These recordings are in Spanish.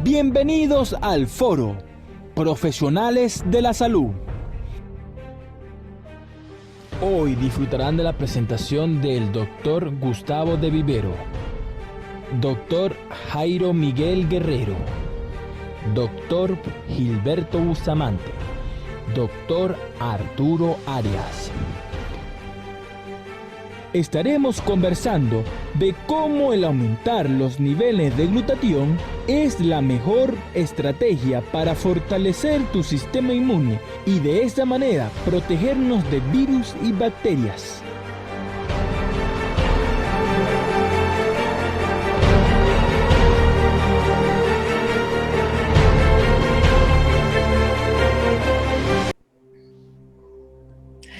Bienvenidos al Foro Profesionales de la Salud. Hoy disfrutarán de la presentación del Dr. Gustavo de Vivero, Dr. Jairo Miguel Guerrero, Dr. Gilberto Bustamante, Dr. Arturo Arias. Estaremos conversando de cómo el aumentar los niveles de glutatión es la mejor estrategia para fortalecer tu sistema inmune y de esta manera protegernos de virus y bacterias.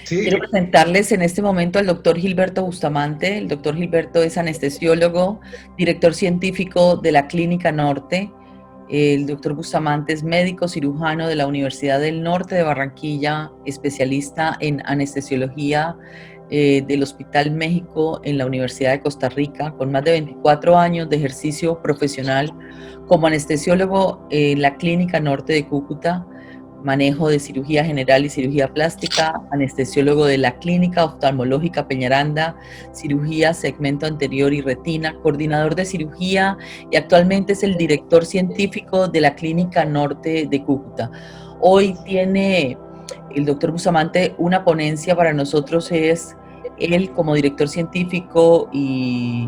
Sí. Quiero presentarles en este momento al doctor Gilberto Bustamante. El doctor Gilberto es anestesiólogo, director científico de la Clínica Norte. El doctor Bustamante es médico cirujano de la Universidad del Norte de Barranquilla, especialista en anestesiología del Hospital México en la Universidad de Costa Rica, con más de 24 años de ejercicio profesional como anestesiólogo en la Clínica Norte de Cúcuta, manejo de cirugía general y cirugía plástica, anestesiólogo de la Clínica Oftalmológica Peñaranda, cirugía segmento anterior y retina, coordinador de cirugía y actualmente es el director científico de la Clínica Norte de Cúcuta. Hoy tiene el doctor Bustamante una ponencia para nosotros, es él como director científico y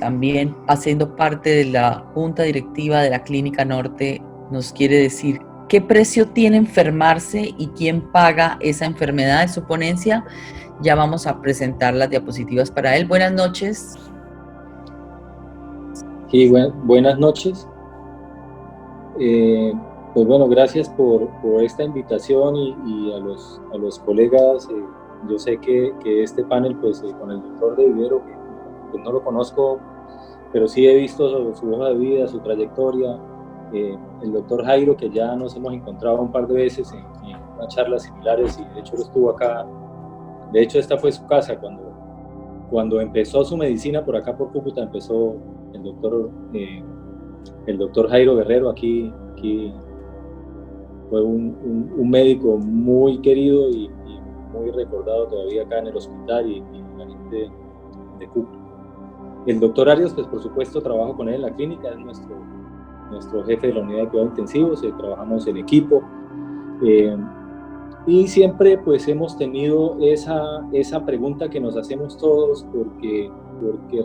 también haciendo parte de la junta directiva de la Clínica Norte. Nos quiere decir qué precio tiene enfermarse y quién paga esa enfermedad en su ponencia. Ya vamos a presentar las diapositivas para él. Buenas noches. Sí, buenas noches. Pues bueno, gracias por esta invitación y a los colegas. Yo sé que este panel, pues con el doctor de Vivero, que pues no lo conozco, pero sí he visto su hoja de vida, su trayectoria. El doctor Jairo, que ya nos hemos encontrado un par de veces en unas charlas similares, y de hecho él estuvo acá. De hecho, esta fue su casa cuando empezó su medicina por acá por Cúcuta. Empezó el doctor Jairo Guerrero aquí fue un médico muy querido y muy recordado todavía acá en el hospital y la gente de Cúcuta. El doctor Arias, pues por supuesto trabajo con él en la clínica, es nuestro jefe de la unidad de cuidados intensivos, trabajamos en equipo, y siempre pues hemos tenido esa pregunta que nos hacemos todos, porque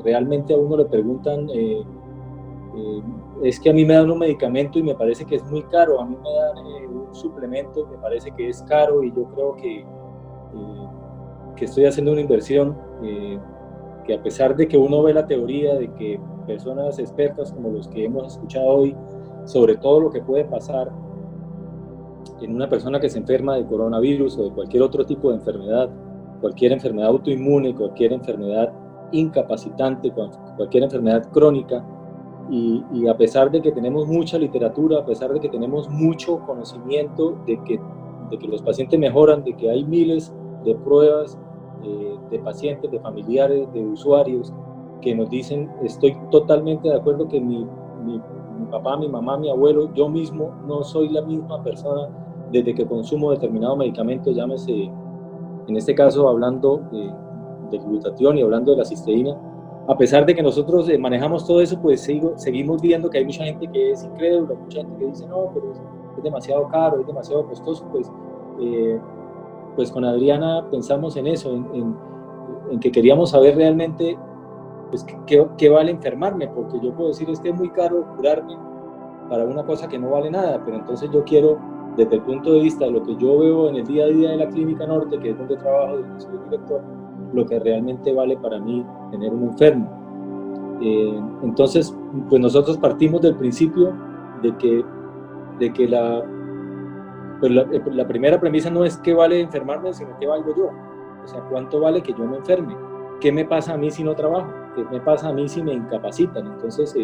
realmente a uno le preguntan, es que a mí me dan un medicamento y me parece que es muy caro, a mí me dan un suplemento y me parece que es caro, y yo creo que estoy haciendo una inversión, que a pesar de que uno ve la teoría de que personas expertas como los que hemos escuchado hoy sobre todo lo que puede pasar en una persona que se enferma de coronavirus o de cualquier otro tipo de enfermedad, cualquier enfermedad autoinmune, cualquier enfermedad incapacitante, cualquier enfermedad crónica, y a pesar de que tenemos mucha literatura, a pesar de que tenemos mucho conocimiento de que los pacientes mejoran, de que hay miles de pruebas de pacientes, de familiares, de usuarios que nos dicen, estoy totalmente de acuerdo que mi papá, mi mamá, mi abuelo, yo mismo no soy la misma persona desde que consumo determinado medicamento, llámese, en este caso hablando de glutatión y hablando de la cisteína. A pesar de que nosotros manejamos todo eso, pues seguimos viendo que hay mucha gente que es incrédula, mucha gente que dice, no, pero es demasiado caro, es demasiado costoso. Pues con Adriana pensamos en eso, en que queríamos saber realmente pues, qué vale enfermarme, porque yo puedo decir, es que es muy caro curarme para una cosa que no vale nada, pero entonces yo quiero, desde el punto de vista de lo que yo veo en el día a día de la Clínica Norte, que es donde trabajo, donde soy director, lo que realmente vale para mí tener un enfermo. Entonces, pues nosotros partimos del principio de que la primera premisa no es qué vale enfermarme, sino qué valgo yo. O sea, cuánto vale que yo me enferme. ¿Qué me pasa a mí si no trabajo? ¿Qué me pasa a mí si me incapacitan? Entonces,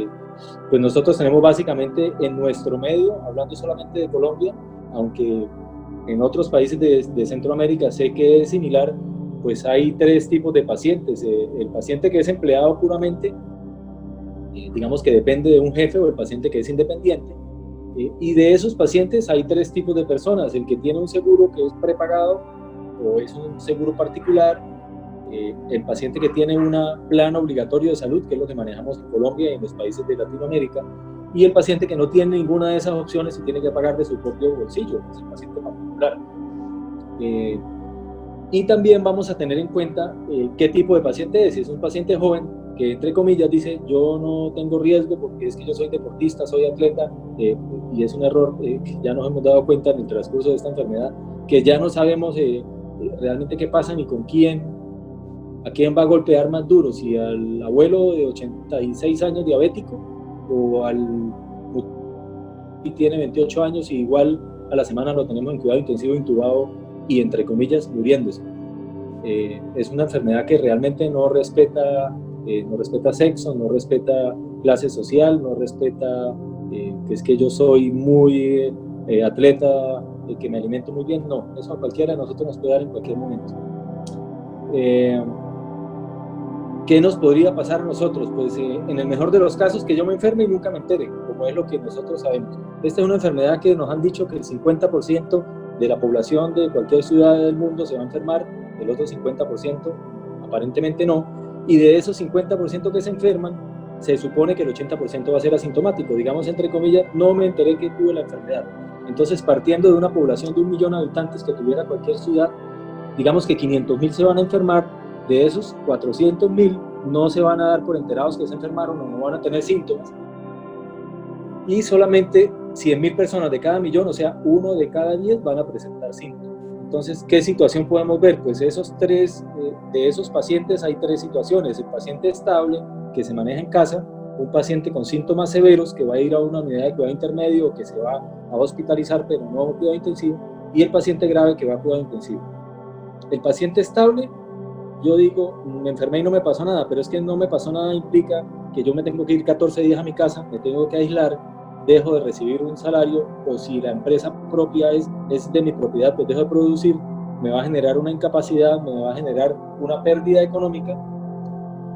pues nosotros tenemos básicamente en nuestro medio, hablando solamente de Colombia, aunque en otros países de Centroamérica sé que es similar, pues hay tres tipos de pacientes. El paciente que es empleado puramente, digamos que depende de un jefe, o el paciente que es independiente. Y de esos pacientes hay 3 tipos de personas: el que tiene un seguro que es prepagado o es un seguro particular, el paciente que tiene un plan obligatorio de salud, que es lo que manejamos en Colombia y en los países de Latinoamérica, y el paciente que no tiene ninguna de esas opciones y tiene que pagar de su propio bolsillo, es el paciente particular. Y también vamos a tener en cuenta qué tipo de paciente es. Si es un paciente joven que, entre comillas, dice yo no tengo riesgo porque es que yo soy deportista, soy atleta, y es un error que ya nos hemos dado cuenta en el transcurso de esta enfermedad, que ya no sabemos realmente qué pasa ni con quién, a quién va a golpear más duro, si al abuelo de 86 años diabético o al que tiene 28 años y igual a la semana lo tenemos en cuidado intensivo intubado y, entre comillas, muriéndose. Es una enfermedad que realmente no respeta sexo, no respeta clase social, no respeta que es que yo soy muy atleta, que me alimento muy bien. No, eso a cualquiera de nosotros nos puede dar en cualquier momento. ¿Qué nos podría pasar a nosotros? Pues en el mejor de los casos, que yo me enferme y nunca me entere, como es lo que nosotros sabemos. Esta es una enfermedad que nos han dicho que el 50% de la población de cualquier ciudad del mundo se va a enfermar, el otro 50% aparentemente no, y de esos 50% que se enferman, se supone que el 80% va a ser asintomático, digamos entre comillas, no me enteré que tuve la enfermedad. Entonces, partiendo de una población de 1 millón de habitantes que tuviera cualquier ciudad, digamos que 500.000 se van a enfermar. De esos, 400.000 no se van a dar por enterados que se enfermaron o no van a tener síntomas, y solamente 100.000 personas de cada millón, o sea, 1 de cada 10 van a presentar síntomas. Entonces, ¿qué situación podemos ver? Pues de esos pacientes hay 3 situaciones: el paciente estable, que se maneja en casa; un paciente con síntomas severos, que va a ir a una unidad de cuidado intermedio o que se va a hospitalizar pero no a un cuidado intensivo; y el paciente grave, que va a cuidado intensivo. El paciente estable, yo digo, me enfermé y no me pasó nada, pero es que no me pasó nada implica que yo me tengo que ir 14 días a mi casa, me tengo que aislar, dejo de recibir un salario, o si la empresa propia es de mi propiedad, pues dejo de producir, me va a generar una incapacidad, me va a generar una pérdida económica,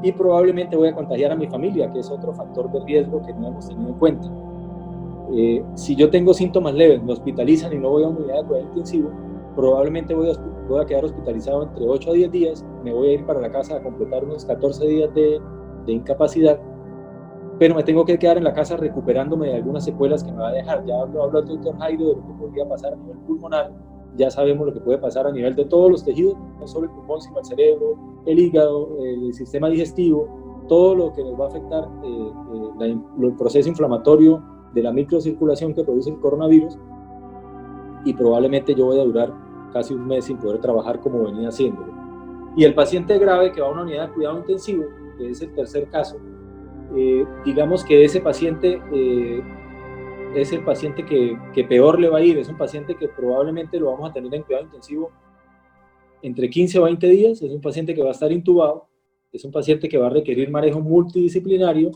y probablemente voy a contagiar a mi familia, que es otro factor de riesgo que no hemos tenido en cuenta. Si yo tengo síntomas leves, me hospitalizan y no voy a una unidad de cuidado intensivo, probablemente voy a quedar hospitalizado entre 8 a 10 días, me voy a ir para la casa a completar unos 14 días de incapacidad, pero me tengo que quedar en la casa recuperándome de algunas secuelas que me va a dejar. Ya habló el doctor Jairo de lo que podría pasar a nivel pulmonar, ya sabemos lo que puede pasar a nivel de todos los tejidos, no solo el pulmón, sino el cerebro, el hígado, el sistema digestivo, todo lo que nos va a afectar el proceso inflamatorio de la microcirculación que produce el coronavirus, y probablemente yo voy a durar casi 1 mes sin poder trabajar como venía haciéndolo. Y el paciente grave, que va a una unidad de cuidado intensivo, que es el tercer caso, digamos que ese paciente es el paciente que peor le va a ir. Es un paciente que probablemente lo vamos a tener en cuidado intensivo entre 15 o 20 días, es un paciente que va a estar intubado, es un paciente que va a requerir manejo multidisciplinario,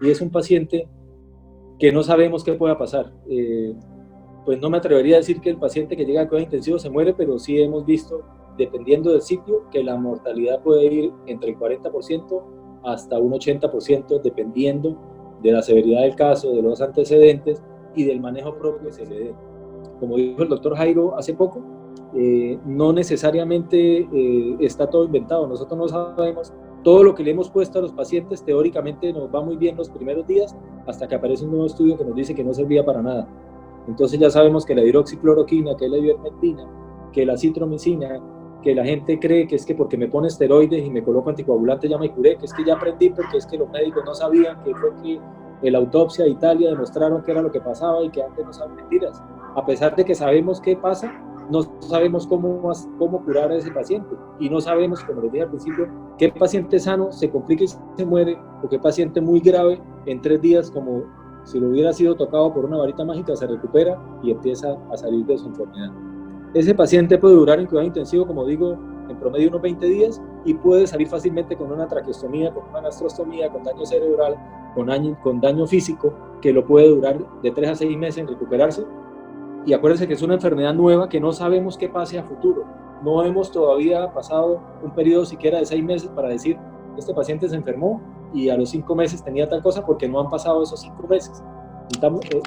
y es un paciente que no sabemos qué pueda pasar. Pues no me atrevería a decir que el paciente que llega a cuidado intensivo se muere, pero sí hemos visto, dependiendo del sitio, que la mortalidad puede ir entre el 40% hasta un 80%, dependiendo de la severidad del caso, de los antecedentes y del manejo propio que se le dé. Como dijo el doctor Jairo hace poco, no necesariamente está todo inventado. Nosotros no sabemos. Todo lo que le hemos puesto a los pacientes teóricamente nos va muy bien los primeros días, hasta que aparece un nuevo estudio que nos dice que no servía para nada. Entonces ya sabemos que la hidroxicloroquina, que la ivermectina, que la citromicina, que la gente cree que es que porque me pone esteroides y me coloco anticoagulante ya me curé, que es que ya aprendí porque es que los médicos no sabían, que fue que en la autopsia de Italia demostraron que era lo que pasaba y que antes no saben mentiras. A pesar de que sabemos qué pasa, no sabemos cómo curar a ese paciente, y no sabemos, como les dije al principio, qué paciente sano se complica y se muere, o qué paciente muy grave en 3 días, como si lo hubiera sido tocado por una varita mágica, se recupera y empieza a salir de su enfermedad. Ese paciente puede durar en cuidado intensivo, como digo, en promedio unos 20 días, y puede salir fácilmente con una traqueostomía, con una gastrostomía, con daño cerebral, con daño físico, que lo puede durar de 3 a 6 meses en recuperarse. Y acuérdense que es una enfermedad nueva que no sabemos qué pase a futuro. No hemos todavía pasado un periodo siquiera de 6 meses para decir, este paciente se enfermó y a los 5 meses tenía tal cosa porque no han pasado esos 5 meses.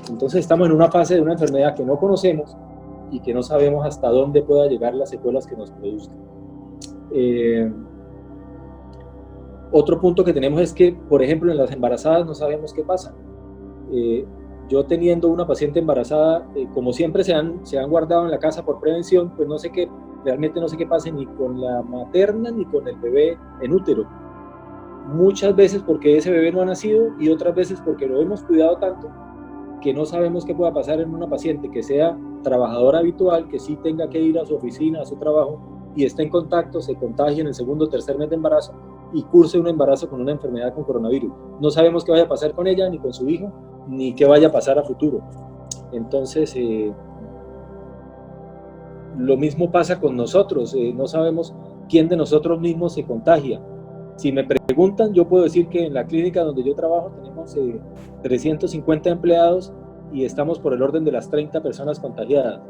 Entonces estamos en una fase de una enfermedad que no conocemos y que no sabemos hasta dónde pueda llegar las secuelas que nos produzcan. Otro punto que tenemos es que, por ejemplo, en las embarazadas no sabemos qué pasa. Yo teniendo una paciente embarazada, como siempre se han guardado en la casa por prevención, pues realmente no sé qué pase ni con la materna ni con el bebé en útero. Muchas veces porque ese bebé no ha nacido y otras veces porque lo hemos cuidado tanto que no sabemos qué pueda pasar en una paciente que sea trabajadora habitual, que sí tenga que ir a su oficina, a su trabajo y esté en contacto, se contagie en el segundo o tercer mes de embarazo y curse un embarazo con una enfermedad con coronavirus. No sabemos qué vaya a pasar con ella, ni con su hijo, ni qué vaya a pasar a futuro. Entonces, lo mismo pasa con nosotros, no sabemos quién de nosotros mismos se contagia. Si me preguntan, yo puedo decir que en la clínica donde yo trabajo tenemos 350 empleados y estamos por el orden de las 30 personas contagiadas.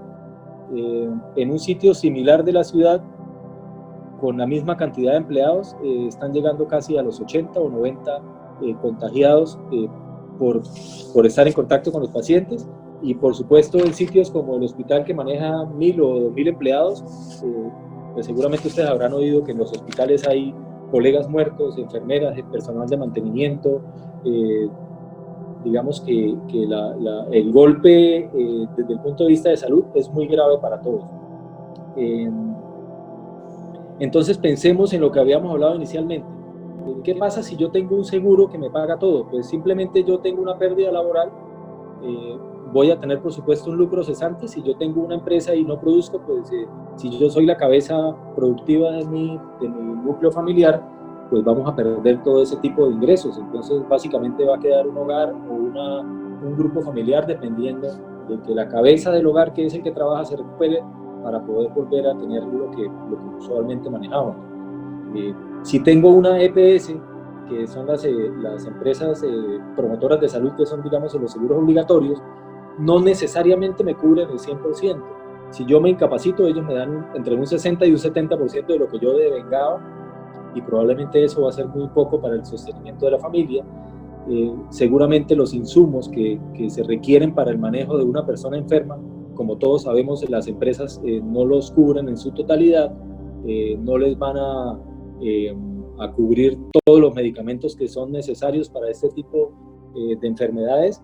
En un sitio similar de la ciudad, con la misma cantidad de empleados, están llegando casi a los 80 o 90 contagiados por estar en contacto con los pacientes. Y por supuesto en sitios como el hospital que maneja 1.000 o 2.000 empleados, pues seguramente ustedes habrán oído que en los hospitales hay colegas muertos, enfermeras, personal de mantenimiento. Digamos que el golpe desde el punto de vista de salud es muy grave para todos. Entonces pensemos en lo que habíamos hablado inicialmente. ¿Qué pasa si yo tengo un seguro que me paga todo? Pues simplemente yo tengo una pérdida laboral, voy a tener por supuesto un lucro cesante. Si yo tengo una empresa y no produzco, pues si yo soy la cabeza productiva de mi núcleo familiar, pues vamos a perder todo ese tipo de ingresos. Entonces básicamente va a quedar un hogar o un grupo familiar dependiendo de que la cabeza del hogar, que es el que trabaja, se recupere para poder volver a tener lo que usualmente manejábamos. Si tengo una EPS, que son las empresas promotoras de salud, que son, digamos, los seguros obligatorios, no necesariamente me cubren el 100%. Si yo me incapacito, ellos me dan entre un 60 y un 70% de lo que yo devengaba, y probablemente eso va a ser muy poco para el sostenimiento de la familia. Seguramente los insumos que se requieren para el manejo de una persona enferma, como todos sabemos, las empresas no los cubren en su totalidad, no les van a cubrir todos los medicamentos que son necesarios para este tipo de enfermedades,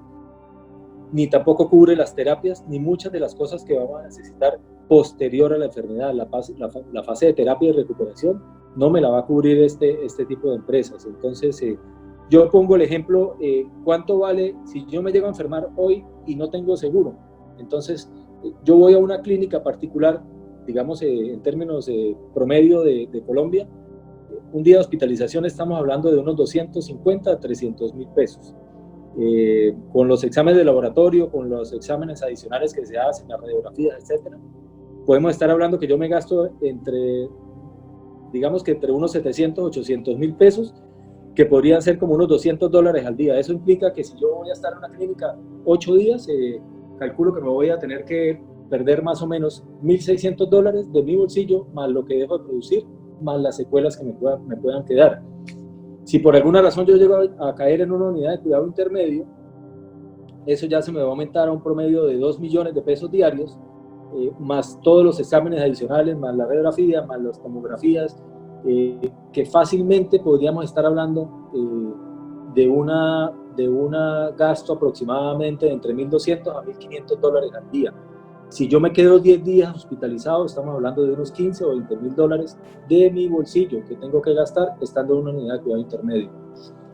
ni tampoco cubre las terapias, ni muchas de las cosas que vamos a necesitar posterior a la enfermedad. La fase de terapia y recuperación no me la va a cubrir este tipo de empresas. Entonces, yo pongo el ejemplo, ¿cuánto vale si yo me llego a enfermar hoy y no tengo seguro? Entonces, yo voy a una clínica particular, digamos, en términos promedio de Colombia, un día de hospitalización estamos hablando de unos 250 a 300 mil pesos. Con los exámenes de laboratorio, con los exámenes adicionales que se hacen, las radiografías, etc., podemos estar hablando que yo me gasto digamos que entre unos 700 800 mil pesos, que podrían ser como unos $200 al día. Eso implica que si yo voy a estar en una clínica 8 días, calculo que me voy a tener que perder más o menos $1.600 de mi bolsillo, más lo que dejo de producir, más las secuelas que me puedan quedar. Si por alguna razón yo llego a caer en una unidad de cuidado intermedio, eso ya se me va a aumentar a un promedio de 2 millones de pesos diarios, más todos los exámenes adicionales, más la radiografía, más las tomografías, que fácilmente podríamos estar hablando de un gasto aproximadamente de entre $1.200 a $1.500 al día. Si yo me quedo 10 días hospitalizado, estamos hablando de unos 15 o 20 mil dólares de mi bolsillo que tengo que gastar estando en una unidad de cuidado intermedio.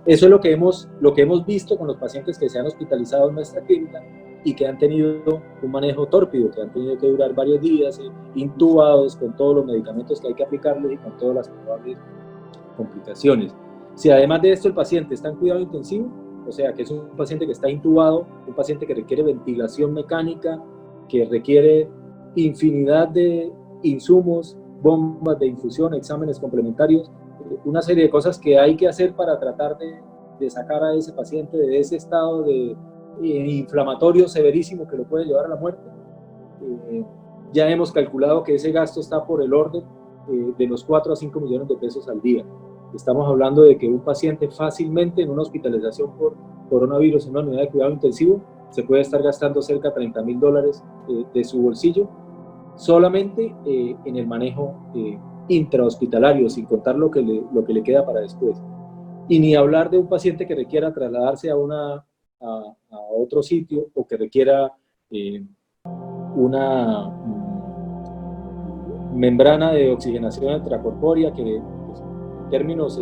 Eso es lo que hemos visto con los pacientes que se han hospitalizado en nuestra clínica y que han tenido un manejo tórpido, que han tenido que durar varios días intubados con todos los medicamentos que hay que aplicarles y con todas las probables complicaciones. Si además de esto el paciente está en cuidado intensivo, o sea que es un paciente que está intubado, un paciente que requiere ventilación mecánica, que requiere infinidad de insumos, bombas de infusión, exámenes complementarios, una serie de cosas que hay que hacer para tratar de sacar a ese paciente de ese estado de inflamatorio severísimo que lo puede llevar a la muerte. Ya hemos calculado que ese gasto está por el orden de los 4 a 5 millones de pesos al día. Estamos hablando de que un paciente fácilmente en una hospitalización por coronavirus en una unidad de cuidado intensivo se puede estar gastando cerca de $30.000 de su bolsillo solamente en el manejo intrahospitalario, sin contar lo que le queda para después. Y ni hablar de un paciente que requiera trasladarse a otro sitio o que requiera una membrana de oxigenación extracorpórea que pues, en términos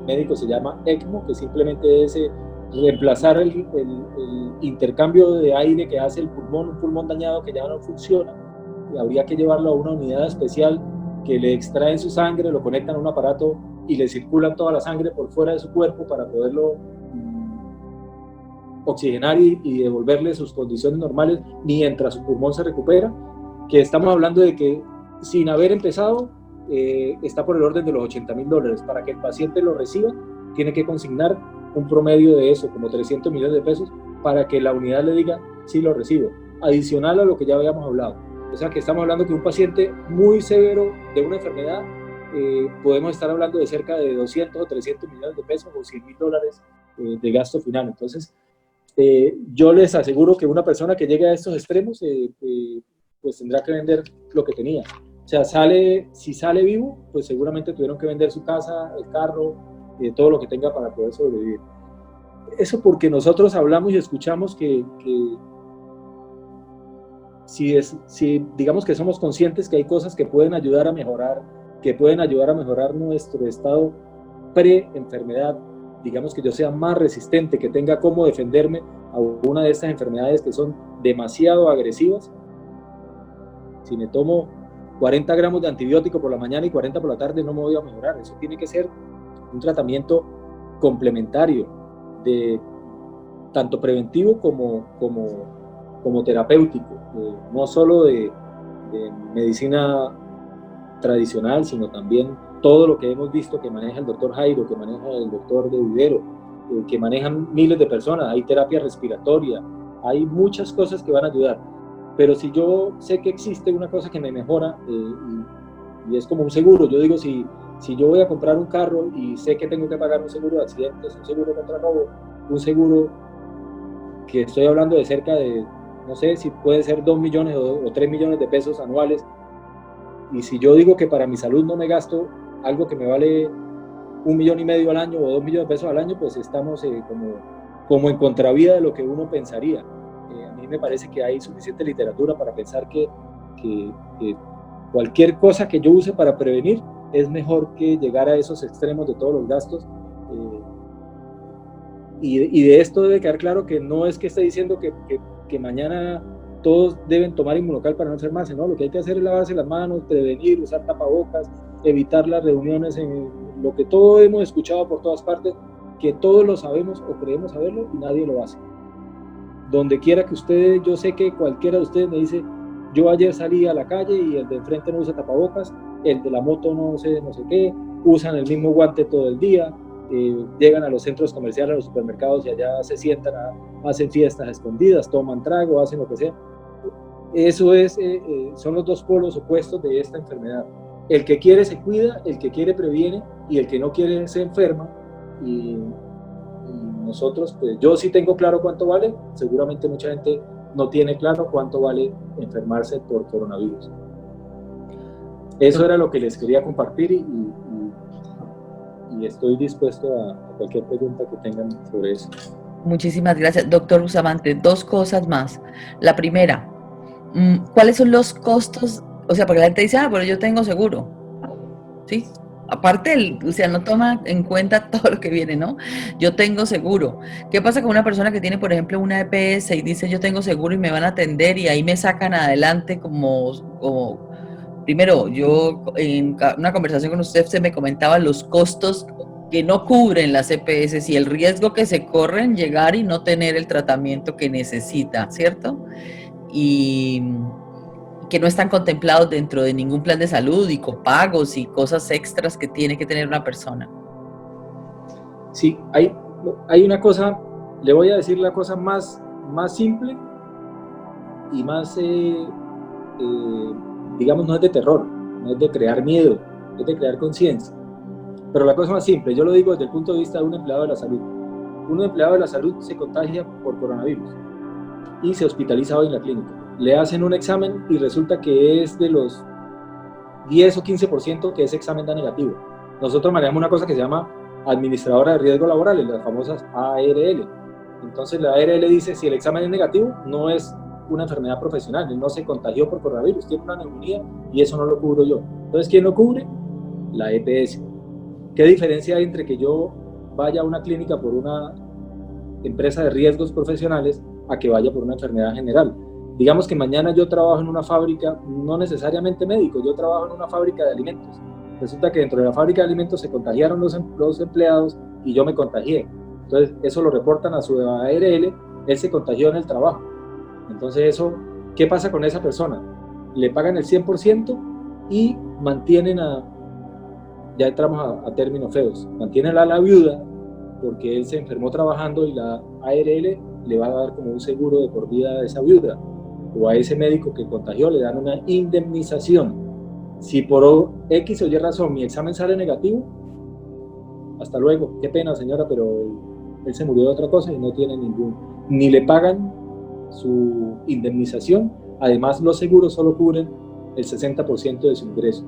médicos se llama ECMO, que simplemente es reemplazar el intercambio de aire que hace el pulmón, un pulmón dañado que ya no funciona, y habría que llevarlo a una unidad especial que le extraen su sangre, lo conectan a un aparato y le circulan toda la sangre por fuera de su cuerpo para poderlo oxigenar y devolverle sus condiciones normales mientras su pulmón se recupera, que estamos hablando de que sin haber empezado está por el orden de los $80.000. Para que el paciente lo reciba, tiene que consignar un promedio de eso, como 300 millones de pesos, para que la unidad le diga sí lo recibo, adicional a lo que ya habíamos hablado. O sea que estamos hablando que un paciente muy severo de una enfermedad, podemos estar hablando de cerca de 200 o 300 millones de pesos o $100.000 de gasto final. Entonces, yo les aseguro que una persona que llegue a estos extremos, pues tendrá que vender lo que tenía. O sea, si sale vivo, pues seguramente tuvieron que vender su casa, el carro, todo lo que tenga para poder sobrevivir. Eso porque nosotros hablamos y escuchamos que si digamos que somos conscientes que hay cosas que pueden ayudar a mejorar, nuestro estado pre-enfermedad, digamos que yo sea más resistente, que tenga cómo defenderme a una de estas enfermedades que son demasiado agresivas. Si me tomo 40 gramos de antibiótico por la mañana y 40 por la tarde, no me voy a mejorar. Eso tiene que ser un tratamiento complementario, tanto preventivo como terapéutico, no solo de medicina tradicional, sino también todo lo que hemos visto que maneja el doctor Jairo, que maneja el doctor de Vivero, que manejan miles de personas. Hay terapia respiratoria, hay muchas cosas que van a ayudar. Pero si yo sé que existe una cosa que me mejora, y es como un seguro, yo digo, si yo voy a comprar un carro y sé que tengo que pagar un seguro de accidentes, un seguro contra robo, un seguro que estoy hablando de cerca de, no sé, si puede ser 2 millones o 3 millones de pesos anuales, y si yo digo que para mi salud no me gasto algo que me vale 1,5 millones al año o 2 millones de pesos al año, pues estamos como en contravía de lo que uno pensaría. A mí me parece que hay suficiente literatura para pensar que cualquier cosa que yo use para prevenir es mejor que llegar a esos extremos de todos los gastos. Y de esto debe quedar claro que no es que esté diciendo que mañana todos deben tomar Inmunocal para no enfermarse, ¿no? Lo que hay que hacer es lavarse las manos, prevenir, usar tapabocas, evitar las reuniones, lo que todos hemos escuchado por todas partes, que todos lo sabemos o creemos saberlo y nadie lo hace. Donde quiera que ustedes, yo sé que cualquiera de ustedes me dice, yo ayer salí a la calle y el de enfrente no usa tapabocas, el de la moto no sé qué, usan el mismo guante todo el día, llegan a los centros comerciales, a los supermercados y allá se sientan, hacen fiestas escondidas, toman trago, hacen lo que sea. Eso son los dos polos opuestos de esta enfermedad. El que quiere se cuida, el que quiere previene y el que no quiere se enferma. Y nosotros, pues yo sí tengo claro cuánto vale, seguramente mucha gente no tiene claro cuánto vale enfermarse por coronavirus. Eso era lo que les quería compartir y estoy dispuesto a cualquier pregunta que tengan sobre eso. Muchísimas gracias, doctor Bustamante. 2 cosas más. La primera, ¿cuáles son los costos? O sea, porque la gente dice, pero yo tengo seguro, ¿sí? Aparte, o sea, no toma en cuenta todo lo que viene, ¿no? Yo tengo seguro. ¿Qué pasa con una persona que tiene, por ejemplo, una EPS y dice, yo tengo seguro y me van a atender y ahí me sacan adelante como primero, yo en una conversación con usted se me comentaba los costos que no cubren las EPS y el riesgo que se corre en llegar y no tener el tratamiento que necesita, ¿cierto? Y que no están contemplados dentro de ningún plan de salud y copagos y cosas extras que tiene que tener una persona. Sí, hay una cosa, le voy a decir la cosa más simple y más, digamos, no es de terror, no es de crear miedo, es de crear conciencia. Pero la cosa es más simple, yo lo digo desde el punto de vista de un empleado de la salud. Un empleado de la salud se contagia por coronavirus y se hospitaliza hoy en la clínica. Le hacen un examen y resulta que es de los 10 o 15% que ese examen da negativo. Nosotros manejamos una cosa que se llama administradora de riesgo laborales, las famosas ARL. Entonces la ARL dice, si el examen es negativo, no es una enfermedad profesional, él no se contagió por coronavirus, tiene una neumonía y eso no lo cubro yo. Entonces, ¿quién lo cubre? La EPS. ¿Qué diferencia hay entre que yo vaya a una clínica por una empresa de riesgos profesionales a que vaya por una enfermedad general? Digamos que mañana yo trabajo en una fábrica, no necesariamente médico, yo trabajo en una fábrica de alimentos. Resulta que dentro de la fábrica de alimentos se contagiaron los empleados y yo me contagié. Entonces, eso lo reportan a su ARL, él se contagió en el trabajo. Entonces, eso, ¿qué pasa con esa persona? Le pagan el 100% y mantienen ya entramos a términos feos, mantienen a la viuda porque él se enfermó trabajando y la ARL le va a dar como un seguro de por vida a esa viuda, o a ese médico que contagió le dan una indemnización. Si por X o Y razón mi examen sale negativo, hasta luego, qué pena señora, pero él se murió de otra cosa y no tiene ni le pagan su indemnización, además los seguros solo cubren el 60% de su ingreso.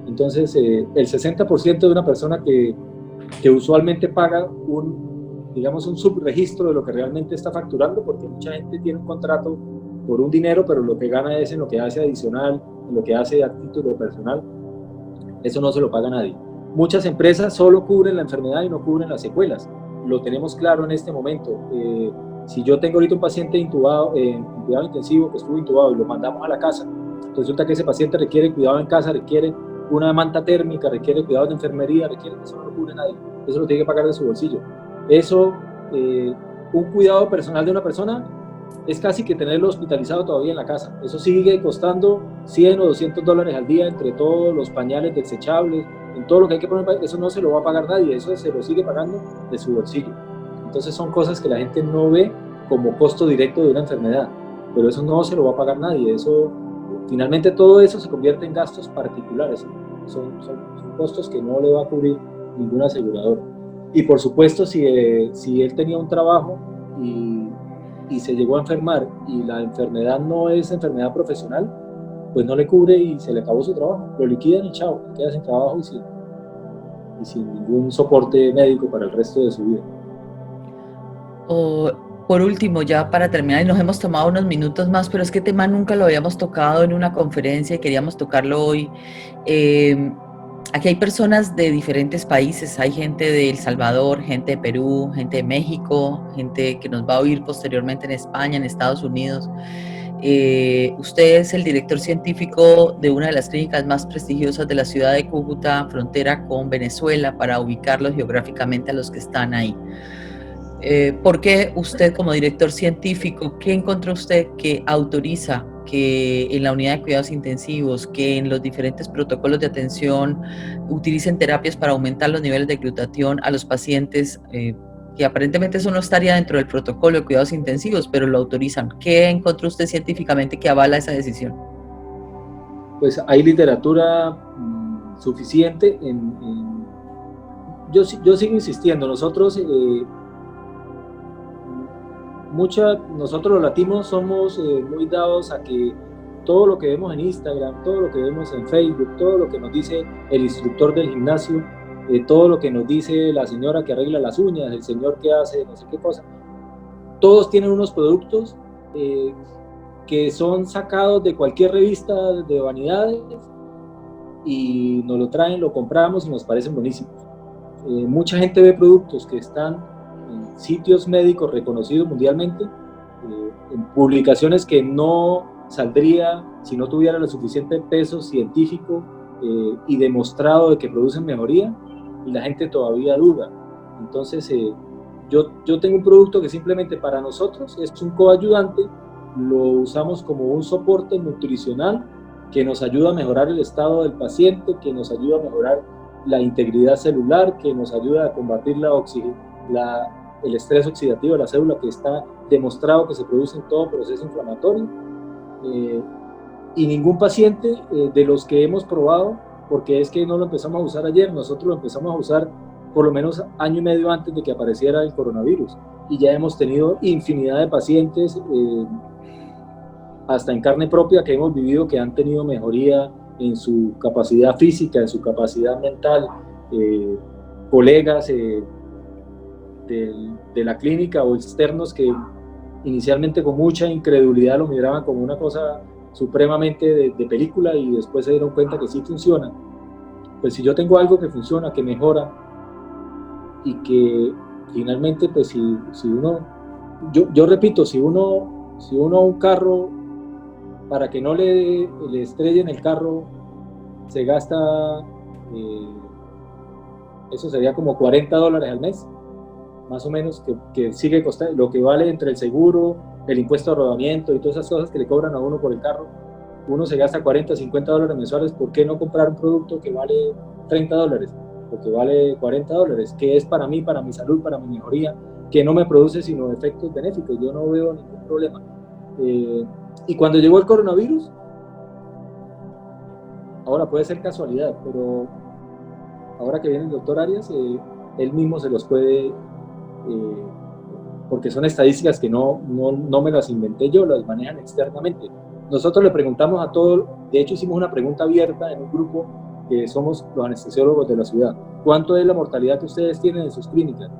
Entonces, el 60% de una persona que usualmente paga digamos, un subregistro de lo que realmente está facturando, porque mucha gente tiene un contrato por un dinero, pero lo que gana es en lo que hace adicional, en lo que hace a título personal, eso no se lo paga nadie. Muchas empresas solo cubren la enfermedad y no cubren las secuelas, lo tenemos claro en este momento. Si yo tengo ahorita un paciente intubado, en cuidado intensivo, que estuvo intubado y lo mandamos a la casa, resulta que ese paciente requiere cuidado en casa, requiere una manta térmica, requiere cuidados de enfermería, eso no lo cubre nadie, eso lo tiene que pagar de su bolsillo. Eso, un cuidado personal de una persona es casi que tenerlo hospitalizado todavía en la casa. Eso sigue costando $100 o $200 al día entre todos los pañales desechables, en todo lo que hay que poner, eso no se lo va a pagar nadie, eso se lo sigue pagando de su bolsillo. Entonces son cosas que la gente no ve como costo directo de una enfermedad, pero eso no se lo va a pagar nadie, eso, finalmente todo eso se convierte en gastos particulares, son costos que no le va a cubrir ninguna aseguradora. Y por supuesto, si él tenía un trabajo y se llegó a enfermar y la enfermedad no es enfermedad profesional, pues no le cubre y se le acabó su trabajo, lo liquidan y chao, queda sin trabajo y sin ningún soporte médico para el resto de su vida. Por último, ya para terminar, y nos hemos tomado unos minutos más, pero es que tema nunca lo habíamos tocado en una conferencia y queríamos tocarlo hoy. Aquí hay personas de diferentes países, hay gente de El Salvador, gente de Perú, gente de México, gente que nos va a oír posteriormente en España, en Estados Unidos. Usted es el director científico de una de las clínicas más prestigiosas de la ciudad de Cúcuta, frontera con Venezuela, para ubicarlos geográficamente a los que están ahí. ¿Por qué usted como director científico, qué encontró usted que autoriza que en la unidad de cuidados intensivos, que en los diferentes protocolos de atención utilicen terapias para aumentar los niveles de glutatión a los pacientes, que aparentemente eso no estaría dentro del protocolo de cuidados intensivos, pero lo autorizan? ¿Qué encontró usted científicamente que avala esa decisión? Pues hay literatura suficiente. Yo sigo insistiendo, nosotros los latinos somos muy dados a que todo lo que vemos en Instagram, todo lo que vemos en Facebook, todo lo que nos dice el instructor del gimnasio, todo lo que nos dice la señora que arregla las uñas, el señor que hace no sé qué cosa, todos tienen unos productos que son sacados de cualquier revista de vanidades y nos lo traen, lo compramos y nos parecen buenísimos. Mucha gente ve productos que están en sitios médicos reconocidos mundialmente, en publicaciones que no saldría si no tuviera el suficiente peso científico y demostrado de que producen mejoría, y la gente todavía duda. Entonces yo tengo un producto que simplemente para nosotros es un coayudante, lo usamos como un soporte nutricional que nos ayuda a mejorar el estado del paciente, que nos ayuda a mejorar la integridad celular, que nos ayuda a combatir el estrés oxidativo de la célula, que está demostrado que se produce en todo proceso inflamatorio. Y ningún paciente de los que hemos probado porque es que no lo empezamos a usar ayer, nosotros lo empezamos a usar por lo menos año y medio antes de que apareciera el coronavirus, y ya hemos tenido infinidad de pacientes, hasta en carne propia, que hemos vivido, que han tenido mejoría en su capacidad física, en su capacidad mental, colegas de la clínica o externos que inicialmente con mucha incredulidad lo miraban como una cosa supremamente de película, y después se dieron cuenta que sí funciona. Pues si yo tengo algo que funciona, que mejora, y que finalmente, pues si uno, yo repito, si uno un carro, para que no le estrellen el carro, se gasta, eso sería como $40 al mes, más o menos, que sigue costando, lo que vale entre el seguro, el impuesto de rodamiento y todas esas cosas que le cobran a uno por el carro. Uno se gasta $40, $50 mensuales. ¿Por qué no comprar un producto que vale $30 o que vale $40, que es para mí, para mi salud, para mi mejoría, que no me produce sino efectos benéficos? Yo no veo ningún problema. Y cuando llegó el coronavirus, ahora puede ser casualidad, pero ahora que viene el doctor Arias, él mismo se los puede, porque son estadísticas que no me las inventé yo, las manejan externamente. Nosotros le preguntamos a todos, de hecho hicimos una pregunta abierta en un grupo que somos los anestesiólogos de la ciudad: ¿cuánto es la mortalidad que ustedes tienen en sus clínicas?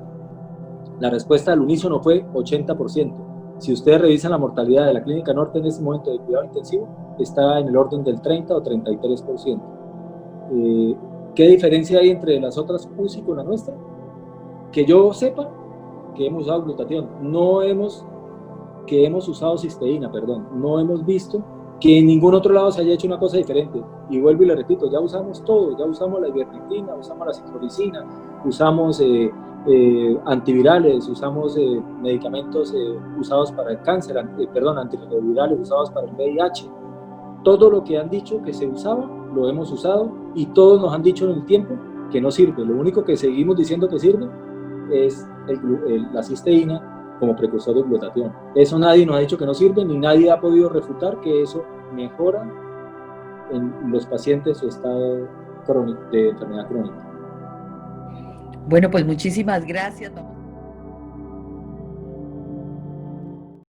La respuesta al unísono fue 80%. Si ustedes revisan la mortalidad de la Clínica Norte en este momento de cuidado intensivo, está en el orden del 30 o 33%. ¿Qué diferencia hay entre las otras UCI con la nuestra? Que yo sepa, que hemos usado glutatión, que hemos usado cisteína, perdón, no hemos visto que en ningún otro lado se haya hecho una cosa diferente. Y vuelvo y le repito, ya usamos todo, ya usamos la ivermectina, usamos la citromicina, usamos antivirales, usamos medicamentos usados para el cáncer, antirretrovirales usados para el VIH. Todo lo que han dicho que se usaba, lo hemos usado, y todos nos han dicho en el tiempo que no sirve. Lo único que seguimos diciendo que sirve es la cisteína como precursor de glutatión. Eso nadie nos ha dicho que no sirve, ni nadie ha podido refutar que eso mejora en los pacientes su estado de enfermedad crónica. Bueno, pues muchísimas gracias.